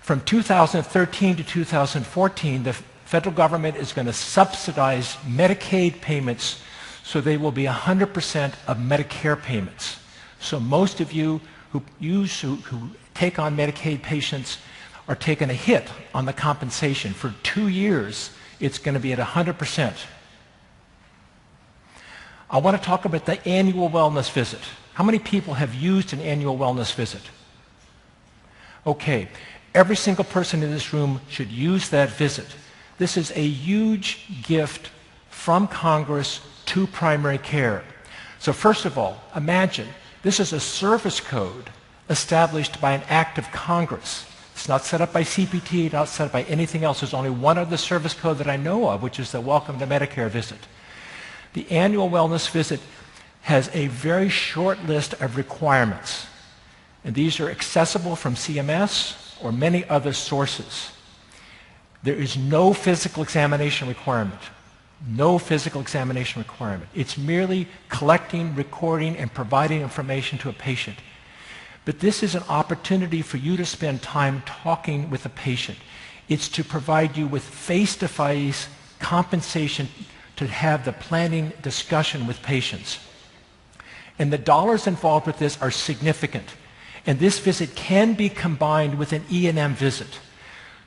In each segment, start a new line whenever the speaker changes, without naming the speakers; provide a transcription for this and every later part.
From 2013 to 2014, the federal government is going to subsidize Medicaid payments so they will be 100% of Medicare payments. So most of you who take on Medicaid patients are taking a hit on the compensation. For 2 years, it's going to be at 100%. I want to talk about the annual wellness visit. How many people have used an annual wellness visit? Okay, every single person in this room should use that visit. This is a huge gift from Congress to primary care. So first of all, imagine this is a service code established by an act of Congress. It's not set up by CPT, not set up by anything else. There's only one other service code that I know of, which is the Welcome to Medicare visit. The annual wellness visit has a very short list of requirements, and these are accessible from CMS or many other sources. There is no physical examination requirement. No physical examination requirement. It's merely collecting, recording, and providing information to a patient. But this is an opportunity for you to spend time talking with a patient. It's to provide you with face-to-face compensation to have the planning discussion with patients. And the dollars involved with this are significant. And this visit can be combined with an E&M visit.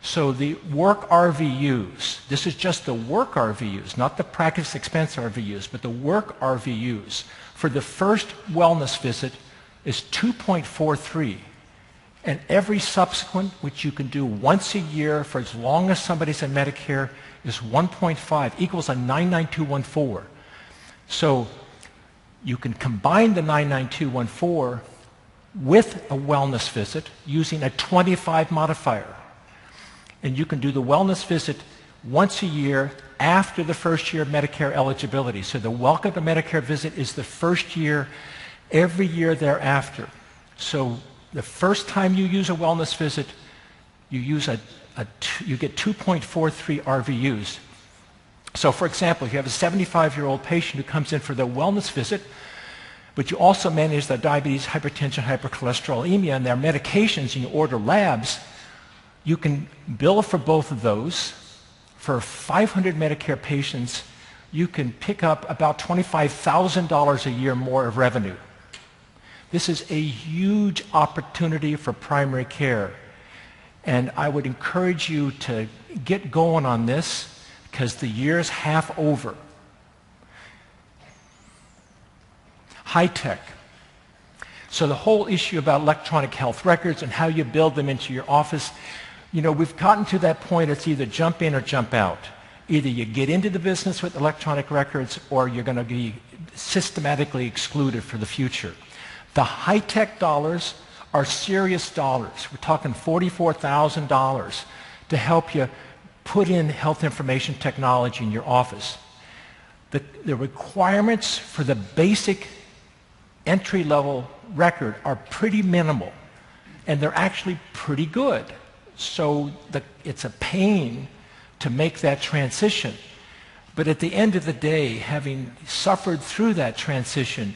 So the work RVUs, this is just the work RVUs, not the practice expense RVUs, but the work RVUs for the first wellness visit is 2.43. And every subsequent, which you can do once a year for as long as somebody's in Medicare, is 1.5, equals a 99214. So you can combine the 99214 with a wellness visit using a 25 modifier. And you can do the wellness visit once a year after the first year of Medicare eligibility. So the Welcome to Medicare visit is the first year, every year thereafter. So the first time you use a wellness visit, you get 2.43 RVUs. So for example, if you have a 75-year-old patient who comes in for their wellness visit, but you also manage their diabetes, hypertension, hypercholesterolemia, and their medications, and you order labs, you can bill for both of those. For 500 Medicare patients, you can pick up about $25,000 a year more of revenue. This is a huge opportunity for primary care. And I would encourage you to get going on this because the year's half over. High tech. So the whole issue about electronic health records and how you build them into your office, you know, we've gotten to that point, it's either jump in or jump out. Either you get into the business with electronic records or you're going to be systematically excluded for the future. The high-tech dollars are serious dollars. We're talking $44,000 to help you put in health information technology in your office. The requirements for the basic entry-level record are pretty minimal, and they're actually pretty good. So it's a pain to make that transition. But at the end of the day, having suffered through that transition,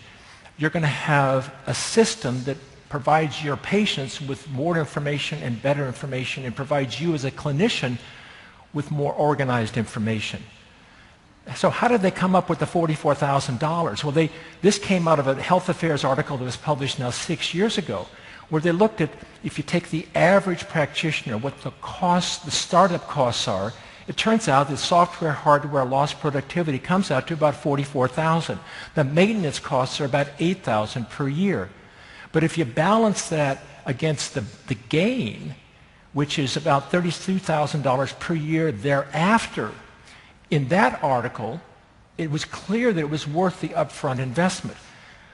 you're going to have a system that provides your patients with more information and better information and provides you as a clinician with more organized information. So how did they come up with the $44,000? Well, this came out of a Health Affairs article that was published now 6 years ago, where they looked at, if you take the average practitioner, what the startup costs are, it turns out that software, hardware, lost productivity comes out to about $44,000. The maintenance costs are about $8,000 per year. But if you balance that against the gain, which is about $32,000 per year thereafter, in that article, it was clear that it was worth the upfront investment.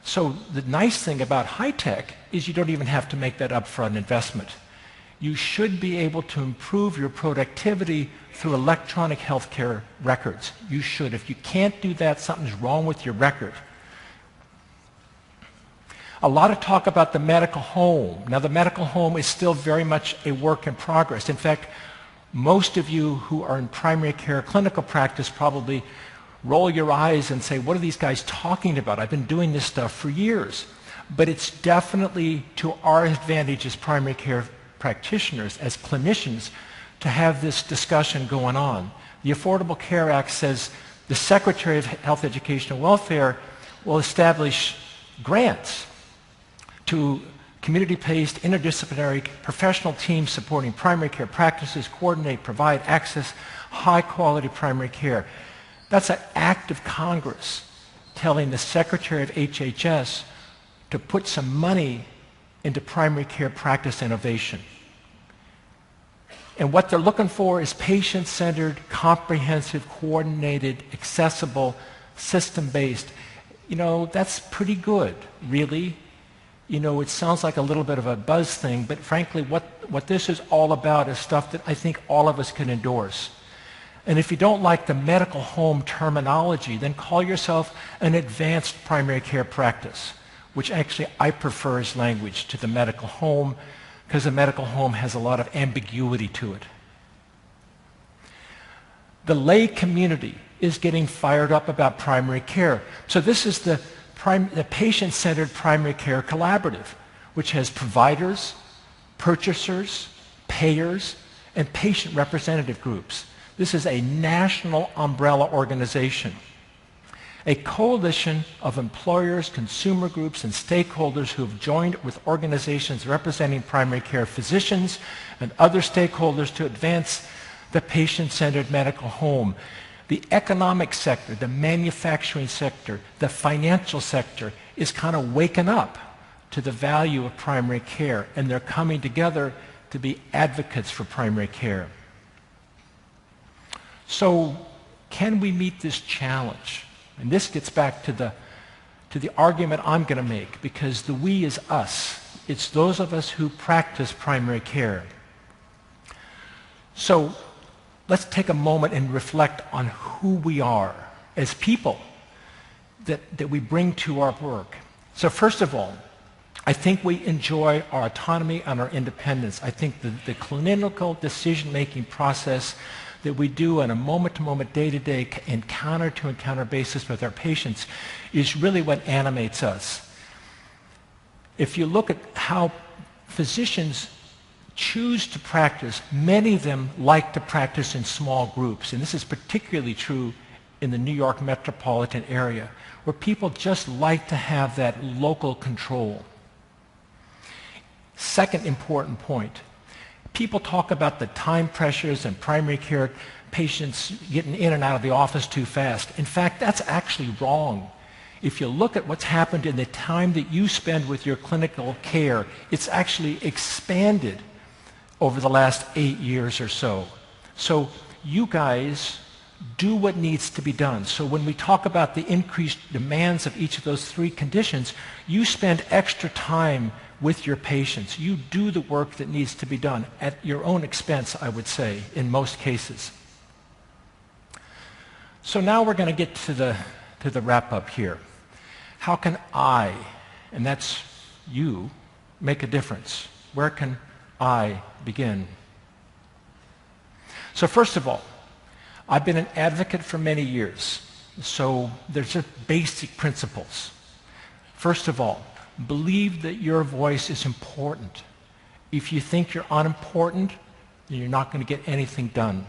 So the nice thing about high tech is you don't even have to make that upfront investment. You should be able to improve your productivity through electronic healthcare records. You should. If you can't do that, something's wrong with your record. A lot of talk about the medical home. Now, the medical home is still very much a work in progress. In fact, most of you who are in primary care clinical practice probably roll your eyes and say, what are these guys talking about? I've been doing this stuff for years. But it's definitely to our advantage as primary care practitioners, as clinicians, to have this discussion going on. The Affordable Care Act says the Secretary of Health, Education, and Welfare will establish grants to community-based, interdisciplinary professional teams supporting primary care practices, coordinate, provide, access high-quality primary care. That's an act of Congress telling the Secretary of HHS to put some money into primary care practice innovation. And what they're looking for is patient-centered, comprehensive, coordinated, accessible, system-based. You know, that's pretty good, really. You know, it sounds like a little bit of a buzz thing, but frankly, what this is all about is stuff that I think all of us can endorse. And if you don't like the medical home terminology, then call yourself an advanced primary care practice, which actually I prefer as language to the medical home, because the medical home has a lot of ambiguity to it. The lay community is getting fired up about primary care. So this is the Patient-Centered Primary Care Collaborative, which has providers, purchasers, payers, and patient representative groups. This is a national umbrella organization, a coalition of employers, consumer groups, and stakeholders who have joined with organizations representing primary care physicians and other stakeholders to advance the patient-centered medical home. The economic sector, the manufacturing sector, the financial sector is kind of waking up to the value of primary care, and they're coming together to be advocates for primary care. So can we meet this challenge? And this gets back to the argument I'm going to make, because the we is us. It's those of us who practice primary care. So let's take a moment and reflect on who we are as people that we bring to our work. So first of all, I think we enjoy our autonomy and our independence. I think the clinical decision-making process that we do on a moment-to-moment, day-to-day, encounter-to-encounter basis with our patients is really what animates us. If you look at how physicians choose to practice, many of them like to practice in small groups, and this is particularly true in the New York metropolitan area, where people just like to have that local control. Second important point, people talk about the time pressures and primary care patients getting in and out of the office too fast. In fact, that's actually wrong. If you look at what's happened in the time that you spend with your clinical care, it's actually expanded over the last 8 years or so. So you guys do what needs to be done. So when we talk about the increased demands of each of those three conditions, you spend extra time with your patients. You do the work that needs to be done at your own expense, I would say, in most cases. So now we're going to get to the wrap-up here. How can I, and that's you, make a difference? Where can I begin? So first of all, I've been an advocate for many years. So there's just basic principles. First of all, believe that your voice is important. If you think you're unimportant, then you're not going to get anything done.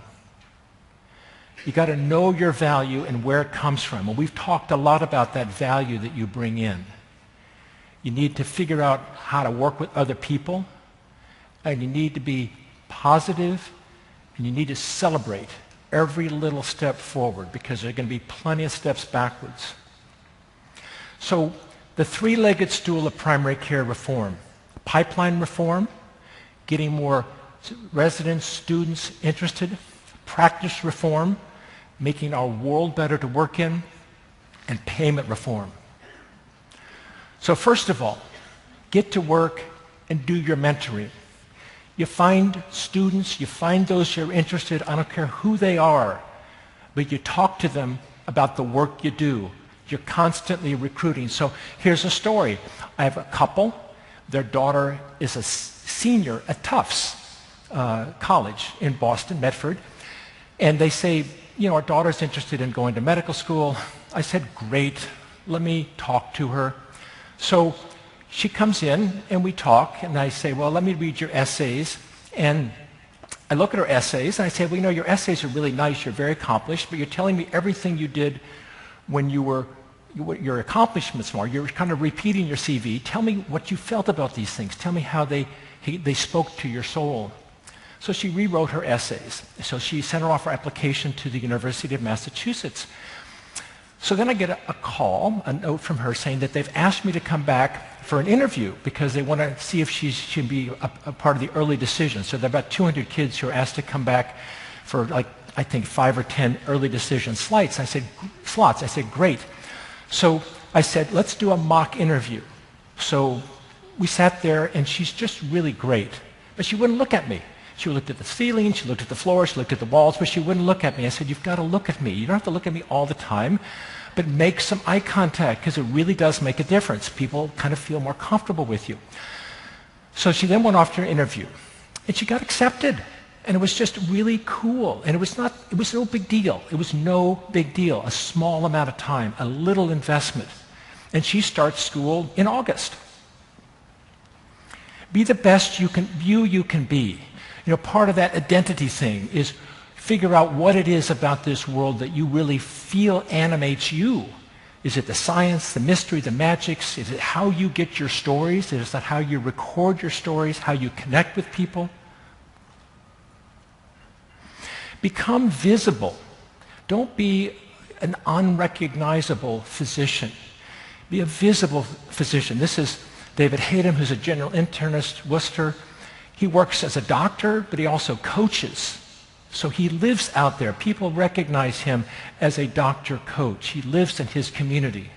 You got to know your value and where it comes from. And we've talked a lot about that value that you bring in. You need to figure out how to work with other people, and you need to be positive, and you need to celebrate every little step forward, because there are going to be plenty of steps backwards. So the three-legged stool of primary care reform: pipeline reform, getting more residents, students interested; practice reform, making our world better to work in; and payment reform. So first of all, get to work and do your mentoring. You find students, you find those who are interested, I don't care who they are, but you talk to them about the work you do. You're constantly recruiting. So here's a story. I have a couple. Their daughter is a senior at Tufts College in Boston, Medford. And they say, you know, our daughter's interested in going to medical school. I said, great, let me talk to her. So she comes in and we talk, and I say, well, let me read your essays. And I look at her essays and I say, well, you know, your essays are really nice, you're very accomplished, but you're telling me everything you did when your accomplishments were. You're kind of repeating your CV. Tell me what you felt about these things. Tell me how they spoke to your soul. So she rewrote her essays. So she sent her off her application to the University of Massachusetts. So then I get a note from her saying that they've asked me to come back for an interview because they want to see if she should be a part of the early decision. So there are about 200 kids who are asked to come back for, like, I think 5 or 10 early decision slots. I said, great. So I said, let's do a mock interview. So we sat there, and she's just really great. But she wouldn't look at me. She looked at the ceiling, she looked at the floor, she looked at the walls, but she wouldn't look at me. I said, you've got to look at me. You don't have to look at me all the time, but make some eye contact, because it really does make a difference. People kind of feel more comfortable with you. So she then went off to her interview, and she got accepted. And it was just really cool. And it was no big deal. It was no big deal. A small amount of time, a little investment. And she starts school in August. Be the best you can be. You know, part of that identity thing is figure out what it is about this world that you really feel animates you. Is it the science, the mystery, the magics? Is it how you get your stories? Is it how you record your stories, how you connect with people? Become visible. Don't be an unrecognizable physician. Be a visible physician. This is David Hayden, who's a general internist, Worcester. He works as a doctor, but he also coaches. So he lives out there. People recognize him as a doctor coach. He lives in his community.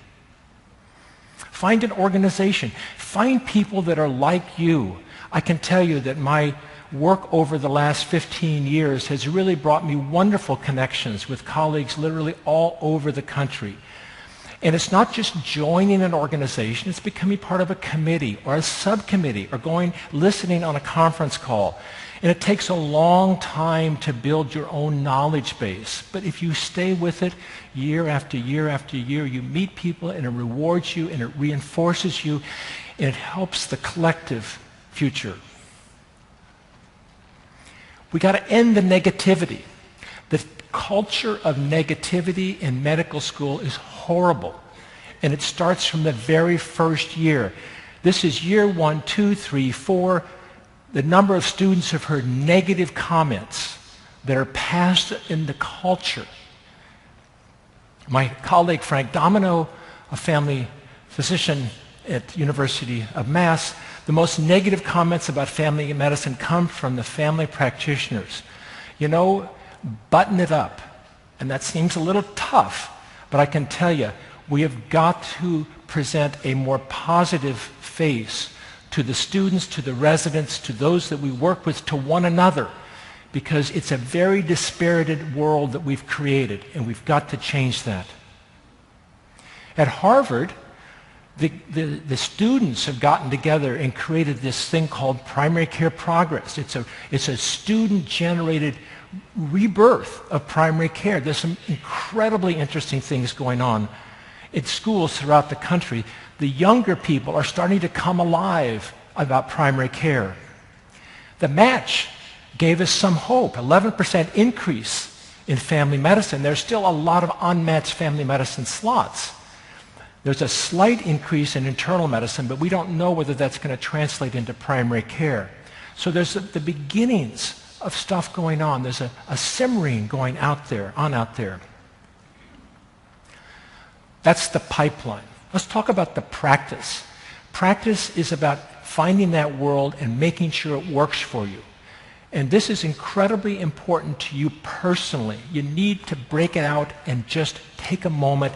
Find an organization. Find people that are like you. I can tell you that my work over the last 15 years has really brought me wonderful connections with colleagues literally all over the country. And it's not just joining an organization, it's becoming part of a committee or a subcommittee or listening on a conference call. And it takes a long time to build your own knowledge base. But if you stay with it year after year after year, you meet people and it rewards you and it reinforces you and it helps the collective future. We got to end the negativity. The culture of negativity in medical school is horrible. And it starts from the very first year. This is year 1, 2, 3, 4. The number of students have heard negative comments that are passed in the culture. My colleague Frank Domino, a family physician at University of Mass, the most negative comments about family medicine come from the family practitioners. You know, button it up. And that seems a little tough, but I can tell you, we have got to present a more positive face to the students, to the residents, to those that we work with, to one another, because it's a very dispirited world that we've created, and we've got to change that. At Harvard, the students have gotten together and created this thing called Primary Care Progress. It's a student-generated rebirth of primary care. There's some incredibly interesting things going on in schools throughout the country. The younger people are starting to come alive about primary care. The match gave us some hope, 11% increase in family medicine. There's still a lot of unmatched family medicine slots. There's a slight increase in internal medicine, but we don't know whether that's going to translate into primary care. So there's the beginnings of stuff going on. There's a simmering going out there. That's the pipeline. Let's talk about the practice. Practice is about finding that world and making sure it works for you. And this is incredibly important to you personally. You need to break it out and just take a moment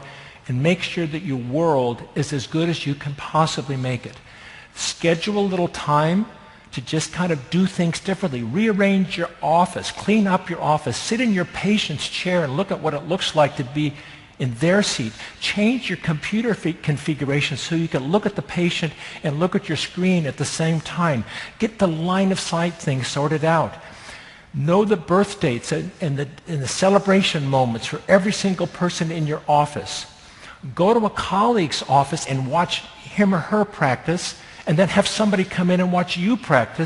and make sure that your world is as good as you can possibly make it. Schedule a little time to just kind of do things differently. Rearrange your office, clean up your office, sit in your patient's chair and look at what it looks like to be in their seat. Change your computer configuration so you can look at the patient and look at your screen at the same time. Get the line of sight thing sorted out. Know the birth dates and the celebration moments for every single person in your office. Go to a colleague's office and watch him or her practice, and then have somebody come in and watch you practice